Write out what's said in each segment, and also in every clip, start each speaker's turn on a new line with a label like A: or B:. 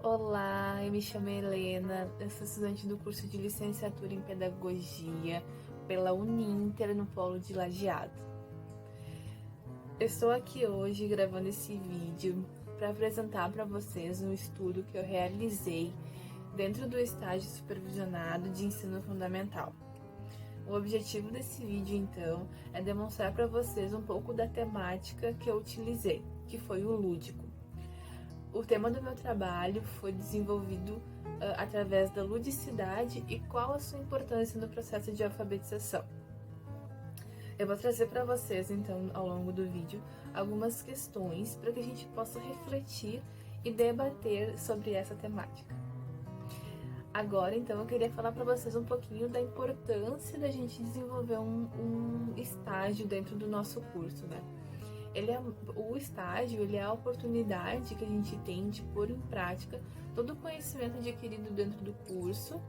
A: Olá, eu me chamo Helena, eu sou estudante do curso de licenciatura em Pedagogia pela Uninter no Polo de Lajeado. Eu estou aqui hoje gravando esse vídeo para apresentar para vocês um estudo que eu realizei dentro do estágio supervisionado de ensino fundamental. O objetivo desse vídeo, então, é demonstrar para vocês um pouco da temática que eu utilizei, que foi o lúdico. O tema do meu trabalho foi desenvolvido através da ludicidade e qual a sua importância no processo de alfabetização. Eu vou trazer para vocês, então, ao longo do vídeo, algumas questões para que a gente possa refletir e debater sobre essa temática. Agora, então, eu queria falar para vocês um pouquinho da importância da gente desenvolver um estágio dentro do nosso curso, né? O estágio ele é a oportunidade que a gente tem de pôr em prática todo o conhecimento adquirido dentro do curso,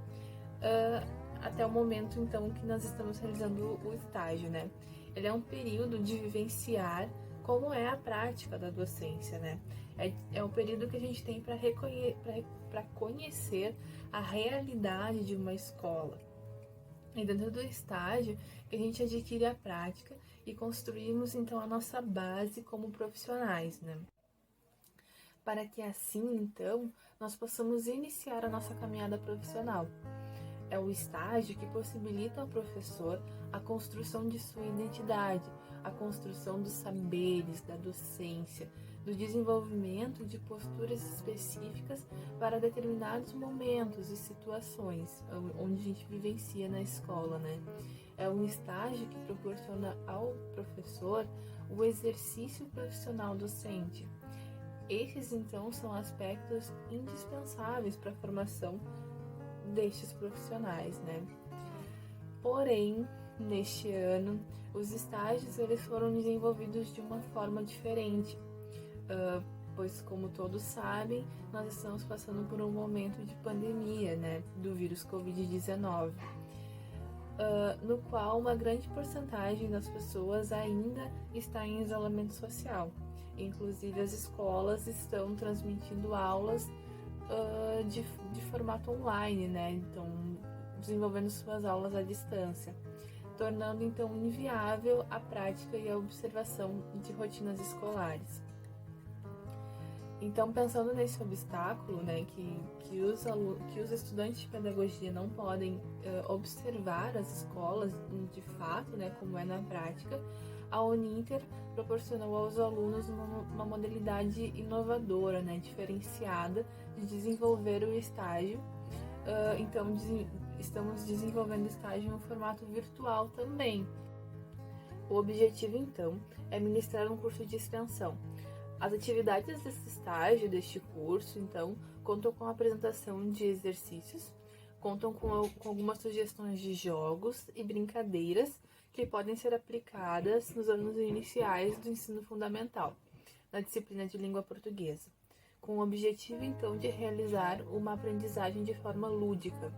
A: até o momento então que nós estamos realizando o estágio, né? Ele é um período de vivenciar como é a prática da docência, né? É um período que a gente tem para conhecer a realidade de uma escola. E dentro do estágio que a gente adquire a prática e construímos então a nossa base como profissionais, né? Para que assim então nós possamos iniciar a nossa caminhada profissional. É o estágio que possibilita ao professor a construção de sua identidade, a construção dos saberes, da docência, do desenvolvimento de posturas específicas para determinados momentos e situações onde a gente vivencia na escola, né? É um estágio que proporciona ao professor o exercício profissional docente. Esses, então, são aspectos indispensáveis para a formação destes profissionais, né? Porém, neste ano, os estágios eles foram desenvolvidos de uma forma diferente, pois, como todos sabem, nós estamos passando por um momento de pandemia, né, do vírus Covid-19, no qual uma grande porcentagem das pessoas ainda está em isolamento social. Inclusive, as escolas estão transmitindo aulas de formato online, né? Então, desenvolvendo suas aulas à distância, tornando então inviável a prática e a observação de rotinas escolares. Então, pensando nesse obstáculo, né, que os estudantes de pedagogia não podem observar as escolas de fato, né, como é na prática, a Uninter proporcionou aos alunos uma modalidade inovadora, né, diferenciada de desenvolver o estágio. Então, estamos desenvolvendo estágio no formato virtual também. O objetivo, então, é ministrar um curso de extensão. As atividades desse estágio, deste curso, então, contam com a apresentação de exercícios, contam com algumas sugestões de jogos e brincadeiras que podem ser aplicadas nos anos iniciais do ensino fundamental, na disciplina de língua portuguesa, com o objetivo, então, de realizar uma aprendizagem de forma lúdica.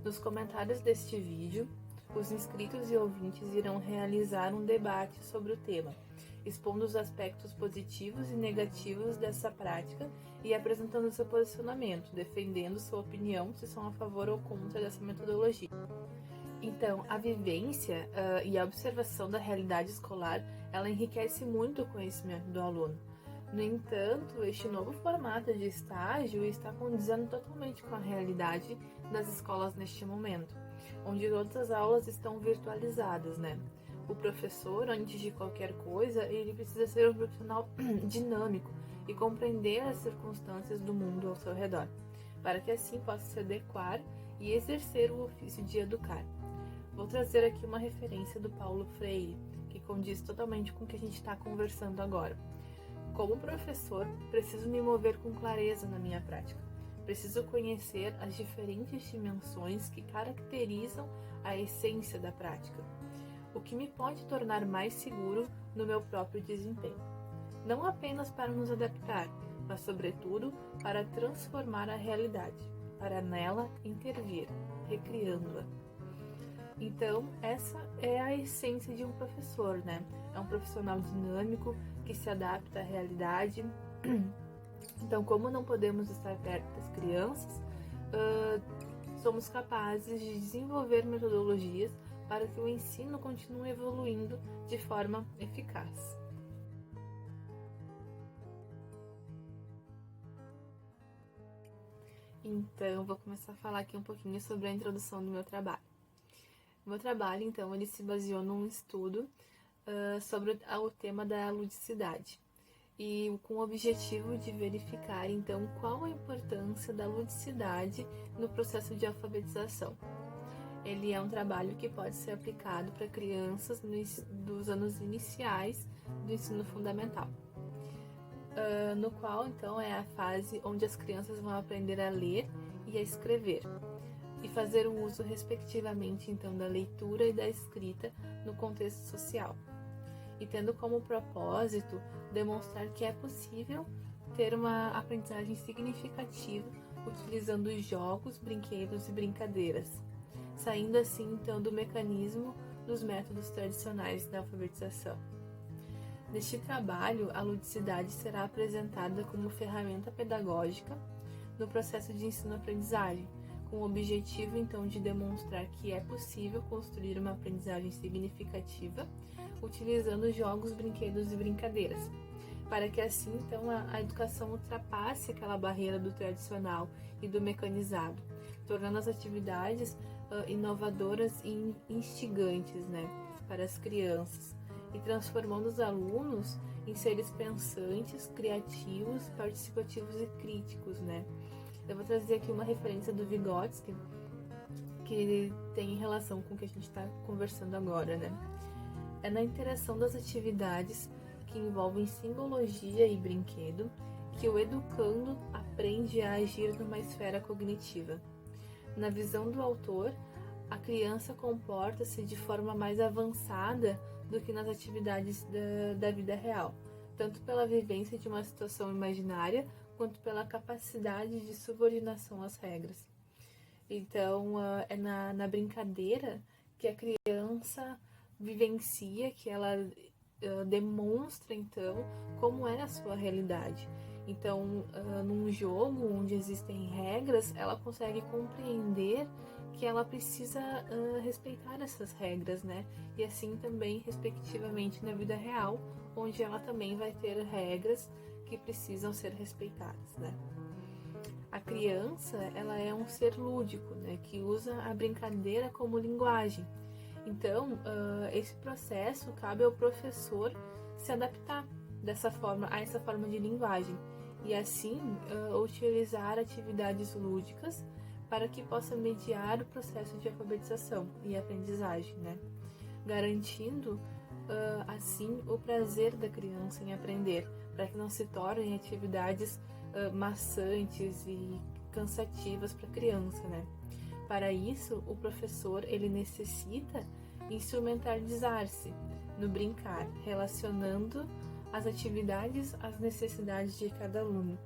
A: Nos comentários deste vídeo, os inscritos e ouvintes irão realizar um debate sobre o tema, expondo os aspectos positivos e negativos dessa prática e apresentando seu posicionamento, defendendo sua opinião se são a favor ou contra dessa metodologia. Então, a vivência e a observação da realidade escolar, ela enriquece muito o conhecimento do aluno. No entanto, este novo formato de estágio está condizendo totalmente com a realidade das escolas neste momento, onde todas as aulas estão virtualizadas, né? O professor, antes de qualquer coisa, ele precisa ser um profissional dinâmico e compreender as circunstâncias do mundo ao seu redor, para que assim possa se adequar e exercer o ofício de educar. Vou trazer aqui uma referência do Paulo Freire, que condiz totalmente com o que a gente está conversando agora. Como professor, preciso me mover com clareza na minha prática. Preciso conhecer as diferentes dimensões que caracterizam a essência da prática, o que me pode tornar mais seguro no meu próprio desempenho. Não apenas para nos adaptar, mas sobretudo para transformar a realidade, para nela intervir, recriando-a. Então, essa é a essência de um professor, né? É um profissional dinâmico que se adapta à realidade Então, como não podemos estar perto das crianças, somos capazes de desenvolver metodologias para que o ensino continue evoluindo de forma eficaz. Então, vou começar a falar aqui um pouquinho sobre a introdução do meu trabalho. O meu trabalho, então, ele se baseou num estudo sobre o tema da ludicidade e com o objetivo de verificar, então, qual a importância da ludicidade no processo de alfabetização. Ele é um trabalho que pode ser aplicado para crianças dos anos iniciais do ensino fundamental, no qual, então, é a fase onde as crianças vão aprender a ler e a escrever, e fazer o uso, respectivamente, então, da leitura e da escrita no contexto social, e tendo como propósito demonstrar que é possível ter uma aprendizagem significativa utilizando jogos, brinquedos e brincadeiras, saindo assim, então, do mecanismo dos métodos tradicionais da alfabetização. Neste trabalho, a ludicidade será apresentada como ferramenta pedagógica no processo de ensino-aprendizagem, com o objetivo, então, de demonstrar que é possível construir uma aprendizagem significativa utilizando jogos, brinquedos e brincadeiras, para que assim, então, a educação ultrapasse aquela barreira do tradicional e do mecanizado, tornando as atividades inovadoras e instigantes, né, para as crianças, e transformando os alunos em seres pensantes, criativos, participativos e críticos, né. Eu vou trazer aqui uma referência do Vygotsky, que tem relação com o que a gente está conversando agora, né. É na interação das atividades que envolvem simbologia e brinquedo que o educando aprende a agir numa esfera cognitiva. Na visão do autor, a criança comporta-se de forma mais avançada do que nas atividades da vida real, tanto pela vivência de uma situação imaginária, quanto pela capacidade de subordinação às regras. Então, é na brincadeira que a criança vivencia, que ela demonstra, então, como é a sua realidade. Então, num jogo onde existem regras, ela consegue compreender que ela precisa respeitar essas regras, né? E assim também, respectivamente, na vida real, onde ela também vai ter regras que precisam ser respeitadas, né? A criança, ela é um ser lúdico, né? Que usa a brincadeira como linguagem. Então, esse processo cabe ao professor se adaptar dessa forma, a essa forma de linguagem, e assim utilizar atividades lúdicas para que possa mediar o processo de alfabetização e aprendizagem, né? Garantindo assim o prazer da criança em aprender, para que não se tornem atividades maçantes e cansativas para a criança, né? Para isso, o professor ele necessita instrumentalizar-se no brincar, relacionando as atividades às necessidades de cada aluno.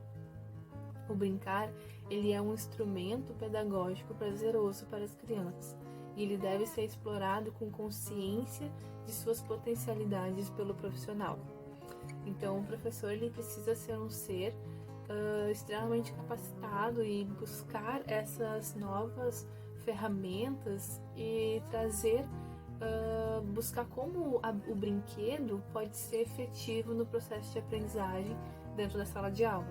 A: O brincar ele é um instrumento pedagógico prazeroso para as crianças e ele deve ser explorado com consciência de suas potencialidades pelo profissional. Então, o professor ele precisa ser um ser extremamente capacitado e buscar essas novas ferramentas e trazer, buscar como o brinquedo pode ser efetivo no processo de aprendizagem dentro da sala de aula.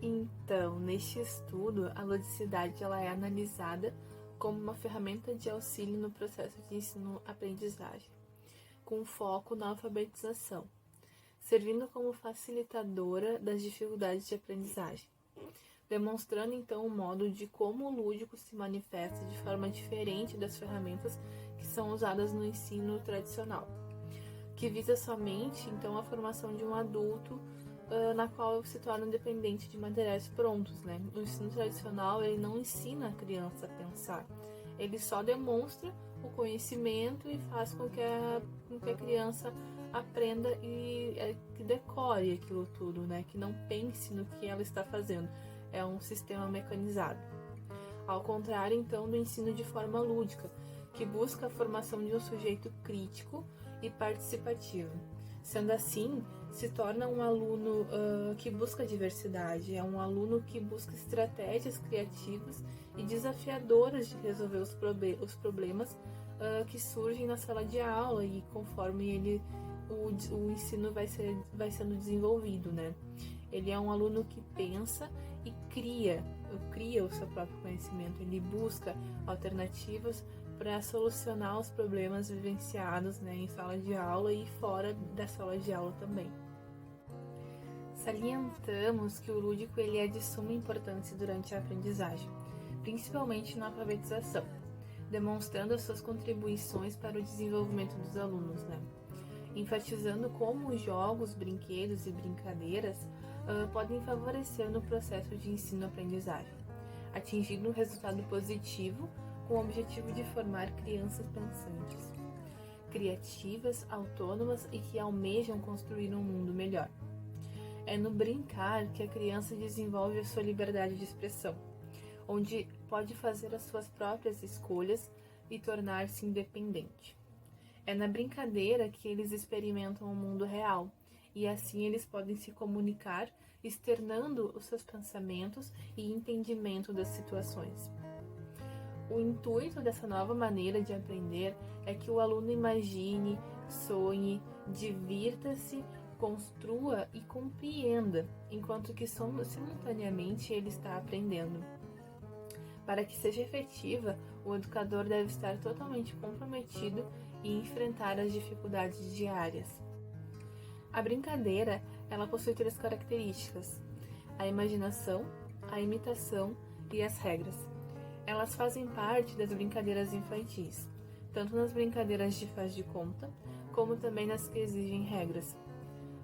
A: Então, neste estudo, a ludicidade ela é analisada como uma ferramenta de auxílio no processo de ensino-aprendizagem, com foco na alfabetização, servindo como facilitadora das dificuldades de aprendizagem, demonstrando então o modo de como o lúdico se manifesta de forma diferente das ferramentas que são usadas no ensino tradicional, que visa somente então a formação de um adulto na qual se torna dependente de materiais prontos, né? O ensino tradicional ele não ensina a criança a pensar, ele só demonstra o conhecimento e faz com que a criança aprenda e que decore aquilo tudo, né? Que não pense no que ela está fazendo. É um sistema mecanizado. Ao contrário, então, do ensino de forma lúdica, que busca a formação de um sujeito crítico e participativo. Sendo assim, se torna um aluno que busca diversidade, é um aluno que busca estratégias criativas e desafiadoras de resolver os problemas que surgem na sala de aula e conforme o ensino vai sendo desenvolvido, né? Ele é um aluno que pensa e cria o seu próprio conhecimento, ele busca alternativas para solucionar os problemas vivenciados, né, em sala de aula e fora da sala de aula também. Salientamos que o lúdico ele é de suma importância durante a aprendizagem, principalmente na alfabetização, demonstrando as suas contribuições para o desenvolvimento dos alunos, né? Enfatizando como os jogos, brinquedos e brincadeiras podem favorecer no processo de ensino-aprendizagem, atingindo um resultado positivo com o objetivo de formar crianças pensantes, criativas, autônomas e que almejam construir um mundo melhor. É no brincar que a criança desenvolve a sua liberdade de expressão, onde pode fazer as suas próprias escolhas e tornar-se independente. É na brincadeira que eles experimentam o mundo real, e assim eles podem se comunicar, externando os seus pensamentos e entendimento das situações. O intuito dessa nova maneira de aprender é que o aluno imagine, sonhe, divirta-se, construa e compreenda, enquanto que simultaneamente ele está aprendendo. Para que seja efetiva, o educador deve estar totalmente comprometido e enfrentar as dificuldades diárias. A brincadeira, ela possui 3 características: a imaginação, a imitação e as regras. Elas fazem parte das brincadeiras infantis, tanto nas brincadeiras de faz de conta, como também nas que exigem regras.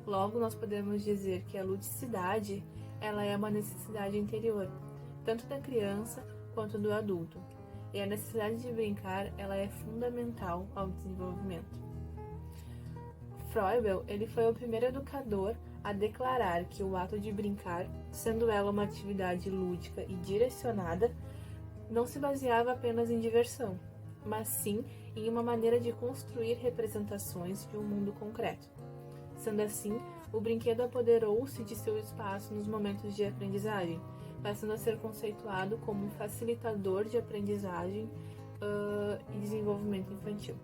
A: Logo, nós podemos dizer que a ludicidade, ela é uma necessidade interior, tanto da criança quanto do adulto. E a necessidade de brincar, ela é fundamental ao desenvolvimento. Froebel, ele foi o primeiro educador a declarar que o ato de brincar, sendo ela uma atividade lúdica e direcionada, não se baseava apenas em diversão, mas sim em uma maneira de construir representações de um mundo concreto. Sendo assim, o brinquedo apoderou-se de seu espaço nos momentos de aprendizagem, passando a ser conceituado como um facilitador de aprendizagem e desenvolvimento infantil.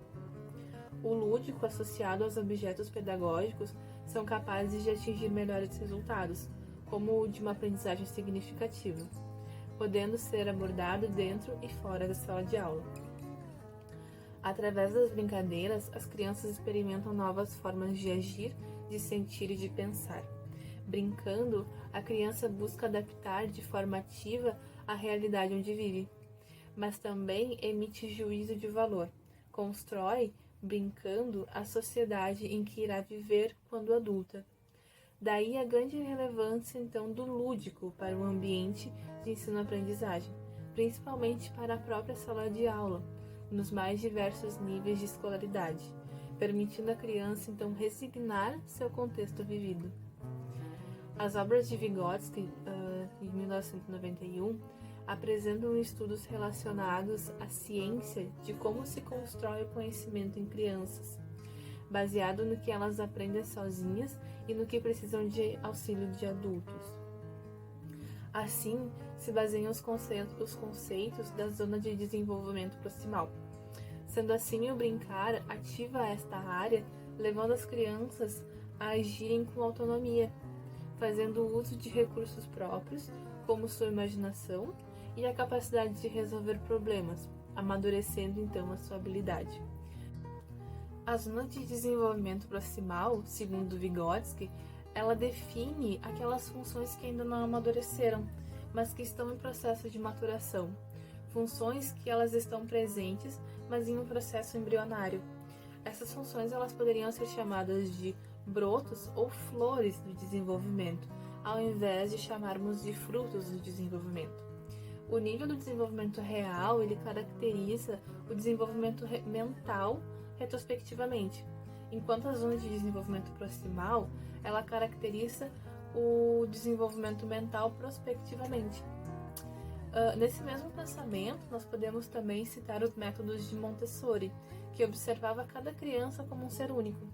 A: O lúdico, associado aos objetos pedagógicos, são capazes de atingir melhores resultados, como o de uma aprendizagem significativa, podendo ser abordado dentro e fora da sala de aula. Através das brincadeiras, as crianças experimentam novas formas de agir, de sentir e de pensar. Brincando, a criança busca adaptar de forma ativa a realidade onde vive, mas também emite juízo de valor, constrói, brincando, a sociedade em que irá viver quando adulta. Daí a grande relevância, então, do lúdico para o ambiente de ensino-aprendizagem, principalmente para a própria sala de aula, nos mais diversos níveis de escolaridade, permitindo à criança, então, resignar seu contexto vivido. As obras de Vygotsky, em 1991, apresentam estudos relacionados à ciência de como se constrói o conhecimento em crianças, baseado no que elas aprendem sozinhas e no que precisam de auxílio de adultos. Assim, se baseiam os conceitos da zona de desenvolvimento proximal. Sendo assim, o brincar ativa esta área, levando as crianças a agirem com autonomia, fazendo uso de recursos próprios, como sua imaginação e a capacidade de resolver problemas, amadurecendo então a sua habilidade. A zona de desenvolvimento proximal, segundo Vygotsky, ela define aquelas funções que ainda não amadureceram, mas que estão em processo de maturação. Funções que elas estão presentes, mas em um processo embrionário. Essas funções elas poderiam ser chamadas de brotos ou flores do desenvolvimento, ao invés de chamarmos de frutos do desenvolvimento. O nível do desenvolvimento real, ele caracteriza o desenvolvimento mental retrospectivamente, enquanto a zona de desenvolvimento proximal, ela caracteriza o desenvolvimento mental prospectivamente. Nesse mesmo pensamento, nós podemos também citar os métodos de Montessori, que observava cada criança como um ser único.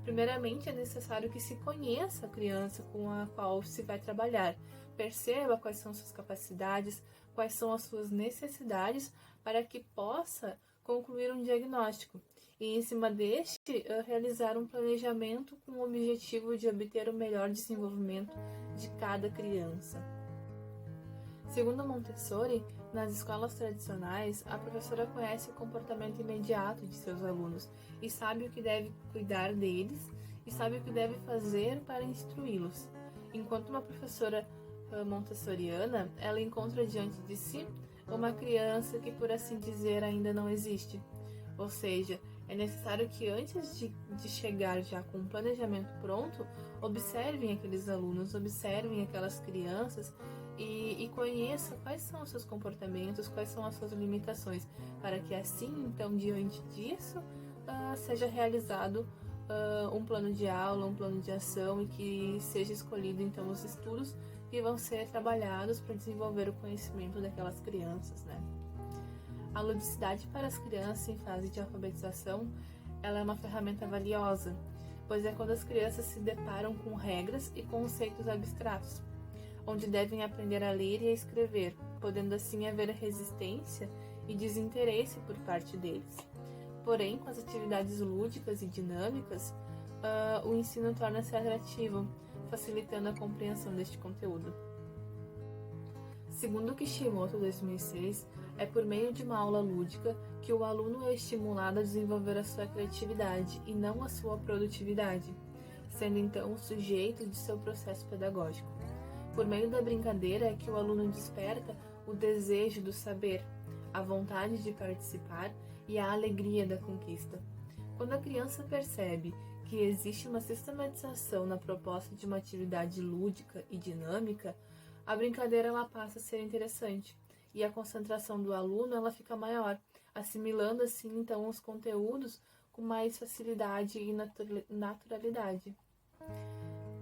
A: Primeiramente, é necessário que se conheça a criança com a qual se vai trabalhar, perceba quais são suas capacidades, quais são as suas necessidades, para que possa concluir um diagnóstico e, em cima deste, realizar um planejamento com o objetivo de obter o melhor desenvolvimento de cada criança. Segundo Montessori, nas escolas tradicionais, a professora conhece o comportamento imediato de seus alunos e sabe o que deve cuidar deles e sabe o que deve fazer para instruí-los. Enquanto uma professora montessoriana, ela encontra diante de si uma criança que, por assim dizer, ainda não existe. Ou seja, é necessário que antes de chegar já com o planejamento pronto, observem aqueles alunos, observem aquelas crianças e conheça quais são os seus comportamentos, quais são as suas limitações, para que assim, então, diante disso, seja realizado um plano de aula, um plano de ação e que seja escolhido, então, os estudos que vão ser trabalhados para desenvolver o conhecimento daquelas crianças, né? A ludicidade para as crianças em fase de alfabetização, ela é uma ferramenta valiosa, pois é quando as crianças se deparam com regras e conceitos abstratos, onde devem aprender a ler e a escrever, podendo assim haver resistência e desinteresse por parte deles. Porém, com as atividades lúdicas e dinâmicas, o ensino torna-se atrativo, facilitando a compreensão deste conteúdo. Segundo Kishimoto, 2006, é por meio de uma aula lúdica que o aluno é estimulado a desenvolver a sua criatividade e não a sua produtividade, sendo então o sujeito de seu processo pedagógico. Por meio da brincadeira é que o aluno desperta o desejo do saber, a vontade de participar e a alegria da conquista. Quando a criança percebe que existe uma sistematização na proposta de uma atividade lúdica e dinâmica, a brincadeira ela passa a ser interessante e a concentração do aluno ela fica maior, assimilando assim então os conteúdos com mais facilidade e naturalidade.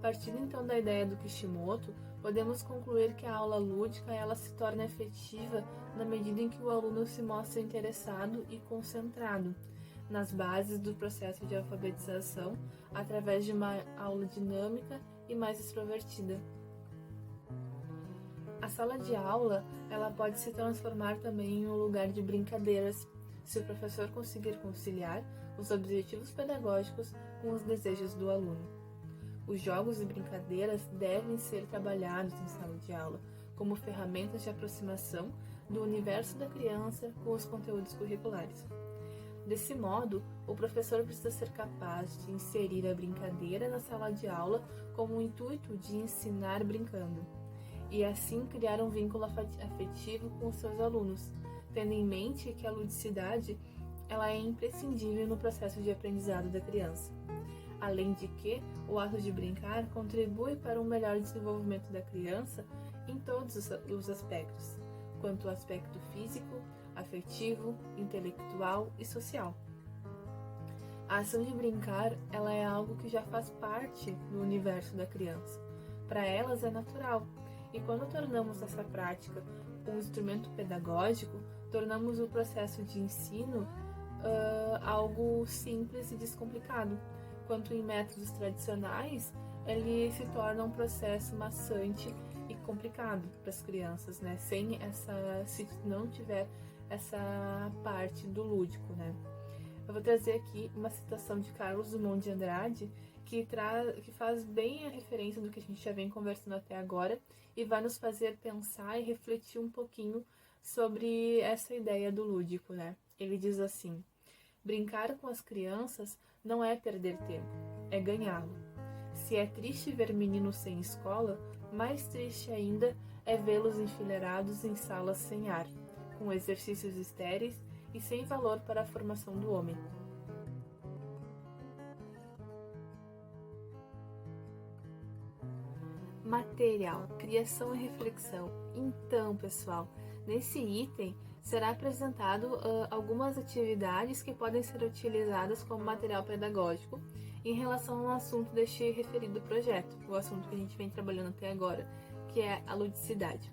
A: Partindo então da ideia do Kishimoto, podemos concluir que a aula lúdica ela se torna efetiva na medida em que o aluno se mostra interessado e concentrado nas bases do processo de alfabetização através de uma aula dinâmica e mais extrovertida. A sala de aula ela pode se transformar também em um lugar de brincadeiras, se o professor conseguir conciliar os objetivos pedagógicos com os desejos do aluno. Os jogos e brincadeiras devem ser trabalhados em sala de aula como ferramentas de aproximação do universo da criança com os conteúdos curriculares. Desse modo, o professor precisa ser capaz de inserir a brincadeira na sala de aula com o intuito de ensinar brincando, e assim criar um vínculo afetivo com os seus alunos, tendo em mente que a ludicidade ela é imprescindível no processo de aprendizado da criança. Além de que, o ato de brincar contribui para um melhor desenvolvimento da criança em todos os aspectos, quanto ao aspecto físico, afetivo, intelectual e social. A ação de brincar, ela é algo que já faz parte do universo da criança. Para elas é natural, e quando tornamos essa prática um instrumento pedagógico, tornamos o processo de ensino algo simples e descomplicado. Quanto em métodos tradicionais, ele se torna um processo maçante e complicado para as crianças, né? Se não tiver essa parte do lúdico, né? Eu vou trazer aqui uma citação de Carlos Drummond de Andrade que faz bem a referência do que a gente já vem conversando até agora e vai nos fazer pensar e refletir um pouquinho sobre essa ideia do lúdico, né? Ele diz assim: brincar com as crianças não é perder tempo, é ganhá-lo. Se é triste ver meninos sem escola, mais triste ainda é vê-los enfileirados em salas sem ar, com exercícios estéreis e sem valor para a formação do homem. Material, criação e reflexão. Então, pessoal, nesse item será apresentado algumas atividades que podem ser utilizadas como material pedagógico em relação ao assunto deste referido projeto, o assunto que a gente vem trabalhando até agora, que é a ludicidade.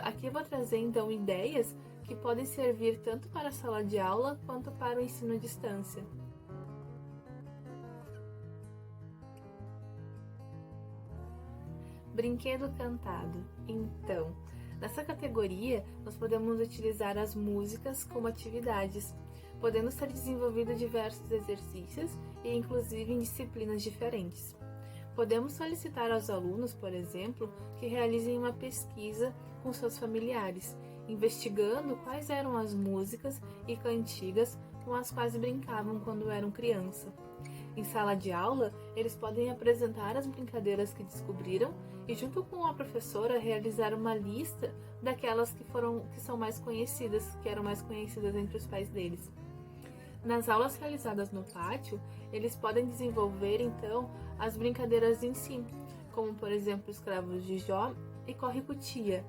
A: Aqui eu vou trazer então ideias que podem servir tanto para a sala de aula quanto para o ensino à distância. Brinquedo cantado. Então, nessa categoria, nós podemos utilizar as músicas como atividades, podendo ser desenvolvidos diversos exercícios e inclusive em disciplinas diferentes. Podemos solicitar aos alunos, por exemplo, que realizem uma pesquisa com seus familiares, investigando quais eram as músicas e cantigas com as quais brincavam quando eram criança. Em sala de aula, eles podem apresentar as brincadeiras que descobriram e, junto com a professora, realizar uma lista daquelas que são mais conhecidas, que eram mais conhecidas entre os pais deles. Nas aulas realizadas no pátio, eles podem desenvolver então as brincadeiras em si, como por exemplo escravos de Jó e corre-cutia,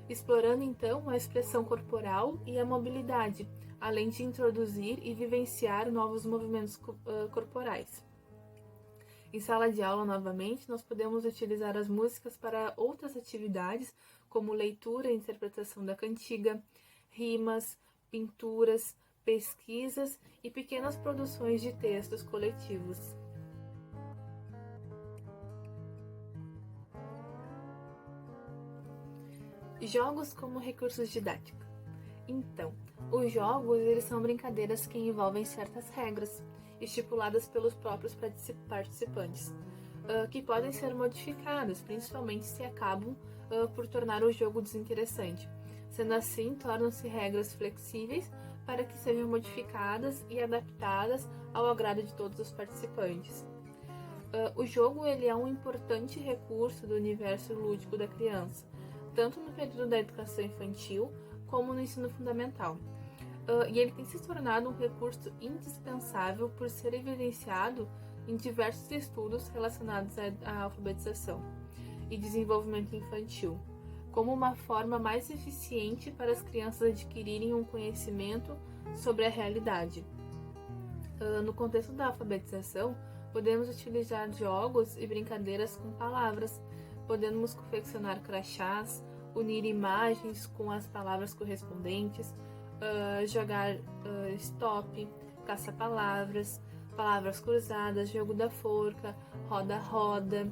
A: explorando então a expressão corporal e a mobilidade, além de introduzir e vivenciar novos movimentos corporais. Em sala de aula, novamente, nós podemos utilizar as músicas para outras atividades, como leitura e interpretação da cantiga, rimas, pinturas, pesquisas e pequenas produções de textos coletivos. Jogos como recursos didáticos. Então, os jogos eles são brincadeiras que envolvem certas regras, estipuladas pelos próprios participantes, que podem ser modificadas, principalmente se acabam por tornar o jogo desinteressante. Sendo assim, tornam-se regras flexíveis para que sejam modificadas e adaptadas ao agrado de todos os participantes. O jogo ele é um importante recurso do universo lúdico da criança, tanto no período da educação infantil como no ensino fundamental. E ele tem se tornado um recurso indispensável por ser evidenciado em diversos estudos relacionados à alfabetização e desenvolvimento infantil, como uma forma mais eficiente para as crianças adquirirem um conhecimento sobre a realidade. No contexto da alfabetização, podemos utilizar jogos e brincadeiras com palavras, podemos confeccionar crachás, unir imagens com as palavras correspondentes, jogar stop, caça-palavras, palavras cruzadas, jogo da forca, roda-roda,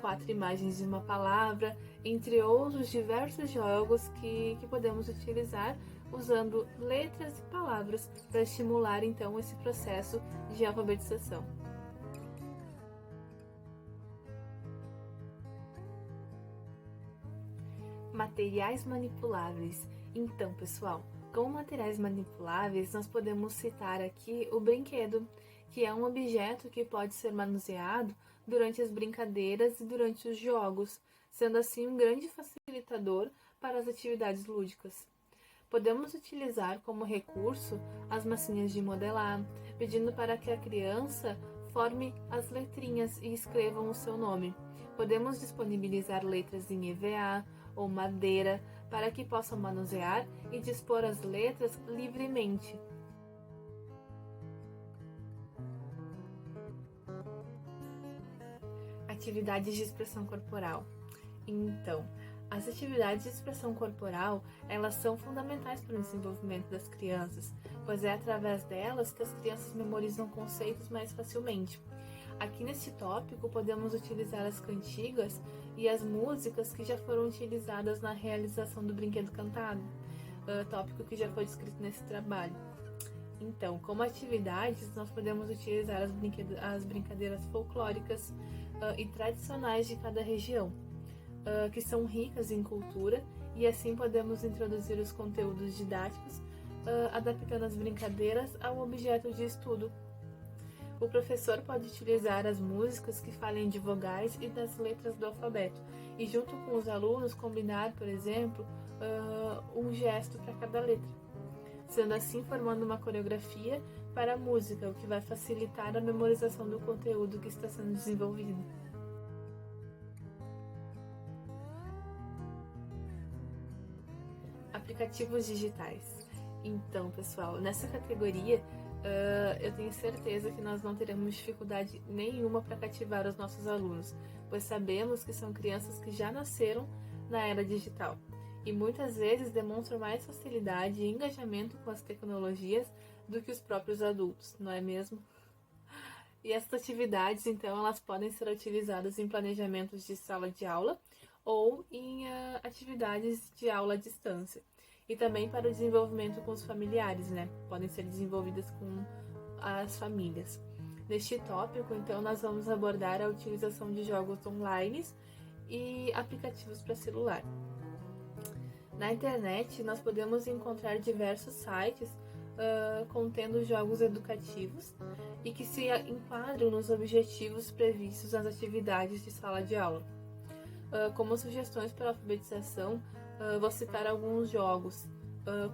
A: 4 imagens de uma palavra, entre outros diversos jogos que podemos utilizar usando letras e palavras para estimular então esse processo de alfabetização. Materiais manipuláveis. Então, pessoal, como materiais manipuláveis, nós podemos citar aqui o brinquedo, que é um objeto que pode ser manuseado durante as brincadeiras e durante os jogos, sendo assim um grande facilitador para as atividades lúdicas. Podemos utilizar como recurso as massinhas de modelar, pedindo para que a criança forme as letrinhas e escrevam o seu nome. Podemos disponibilizar letras em EVA ou madeira para que possam manusear e dispor as letras livremente. Atividades de expressão corporal. Então, as atividades de expressão corporal, elas são fundamentais para o desenvolvimento das crianças, pois é através delas que as crianças memorizam conceitos mais facilmente. Aqui nesse tópico, podemos utilizar as cantigas e as músicas que já foram utilizadas na realização do brinquedo cantado, tópico que já foi descrito nesse trabalho. Então, como atividades, nós podemos utilizar as brincadeiras folclóricas e tradicionais de cada região, que são ricas em cultura, e assim podemos introduzir os conteúdos didáticos, adaptando as brincadeiras ao objeto de estudo. O professor pode utilizar as músicas que falem de vogais e das letras do alfabeto, e junto com os alunos combinar, por exemplo, um gesto para cada letra, sendo assim formando uma coreografia para a música, o que vai facilitar a memorização do conteúdo que está sendo desenvolvido. Aplicativos digitais. Então, pessoal, nessa categoria, eu tenho certeza que nós não teremos dificuldade nenhuma para cativar os nossos alunos, pois sabemos que são crianças que já nasceram na era digital e muitas vezes demonstram mais facilidade e engajamento com as tecnologias do que os próprios adultos, não é mesmo? E essas atividades, então, elas podem ser utilizadas em planejamentos de sala de aula ou em atividades de aula à distância. E também para o desenvolvimento com os familiares, né? Podem ser desenvolvidas com as famílias. Neste tópico, então, nós vamos abordar a utilização de jogos online e aplicativos para celular. Na internet, nós podemos encontrar diversos sites contendo jogos educativos e que se enquadram nos objetivos previstos nas atividades de sala de aula. Como sugestões para alfabetização, vou citar alguns jogos,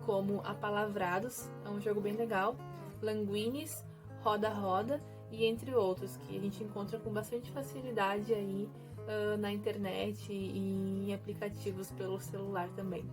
A: como Apalavrados, é um jogo bem legal, Languines, Roda Roda e entre outros, que a gente encontra com bastante facilidade aí na internet e em aplicativos pelo celular também.